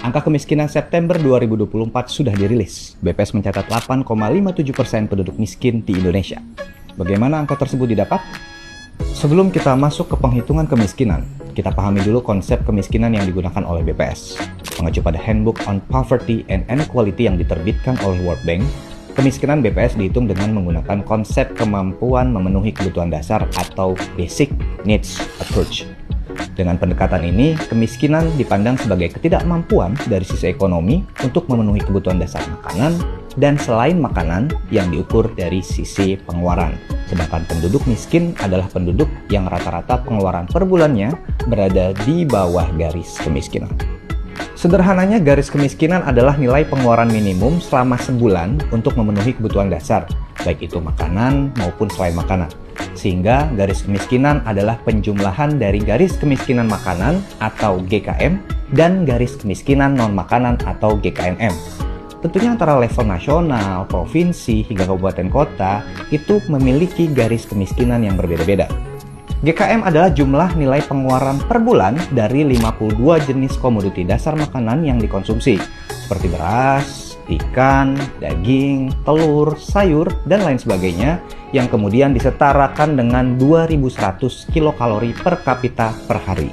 Angka kemiskinan September 2024 sudah dirilis. BPS mencatat 8,57% penduduk miskin di Indonesia. Bagaimana angka tersebut didapat? Sebelum kita masuk ke penghitungan kemiskinan, kita pahami dulu konsep kemiskinan yang digunakan oleh BPS. Mengacu pada Handbook on Poverty and Inequality yang diterbitkan oleh World Bank, kemiskinan BPS dihitung dengan menggunakan konsep kemampuan memenuhi kebutuhan dasar atau Basic Needs Approach. Dengan pendekatan ini, kemiskinan dipandang sebagai ketidakmampuan dari sisi ekonomi untuk memenuhi kebutuhan dasar makanan dan selain makanan yang diukur dari sisi pengeluaran. Sedangkan penduduk miskin adalah penduduk yang rata-rata pengeluaran per bulannya berada di bawah garis kemiskinan. Sederhananya, garis kemiskinan adalah nilai pengeluaran minimum selama sebulan untuk memenuhi kebutuhan dasar, baik itu makanan maupun selain makanan. Sehingga garis kemiskinan adalah penjumlahan dari garis kemiskinan makanan atau GKM dan garis kemiskinan non-makanan atau GKNM. Tentunya antara level nasional, provinsi, hingga kabupaten kota itu memiliki garis kemiskinan yang berbeda-beda. GKM adalah jumlah nilai pengeluaran per bulan dari 52 jenis komoditi dasar makanan yang dikonsumsi, seperti beras, ikan, daging, telur, sayur, dan lain sebagainya, yang kemudian disetarakan dengan 2100 kilokalori per kapita per hari.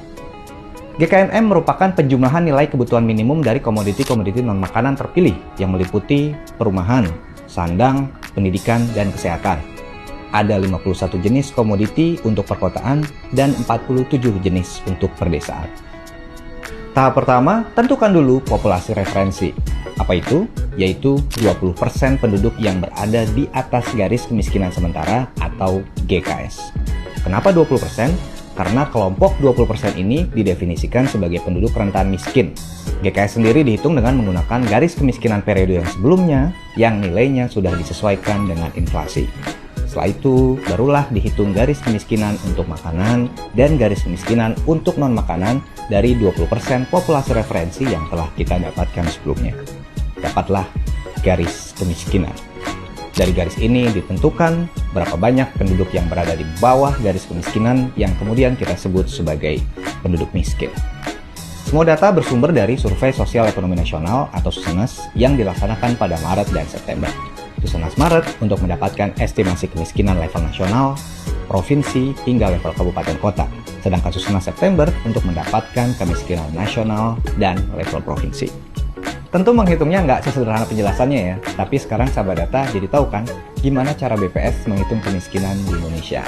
GKNM merupakan penjumlahan nilai kebutuhan minimum dari komoditi-komoditi non-makanan terpilih yang meliputi perumahan, sandang, pendidikan, dan kesehatan. Ada 51 jenis komoditi untuk perkotaan dan 47 jenis untuk perdesaan. Tahap pertama, tentukan dulu populasi referensi. Apa itu? Yaitu 20% penduduk yang berada di atas garis kemiskinan sementara atau GKS. Kenapa 20%? Karena kelompok 20% ini didefinisikan sebagai penduduk rentan miskin. GKS sendiri dihitung dengan menggunakan garis kemiskinan periode yang sebelumnya yang nilainya sudah disesuaikan dengan inflasi. Setelah itu, barulah dihitung garis kemiskinan untuk makanan dan garis kemiskinan untuk non-makanan dari 20% populasi referensi yang telah kita dapatkan sebelumnya. Dapatlah garis kemiskinan. Dari garis ini ditentukan berapa banyak penduduk yang berada di bawah garis kemiskinan yang kemudian kita sebut sebagai penduduk miskin. Semua data bersumber dari Survei Sosial Ekonomi Nasional atau Susenas yang dilaksanakan pada Maret dan September. Susenas Maret untuk mendapatkan estimasi kemiskinan level nasional, provinsi, hingga level kabupaten kota. Sedangkan Susenas September untuk mendapatkan kemiskinan nasional dan level provinsi. Tentu menghitungnya nggak sesederhana penjelasannya ya, tapi sekarang sahabat data jadi tahu kan gimana cara BPS menghitung kemiskinan di Indonesia.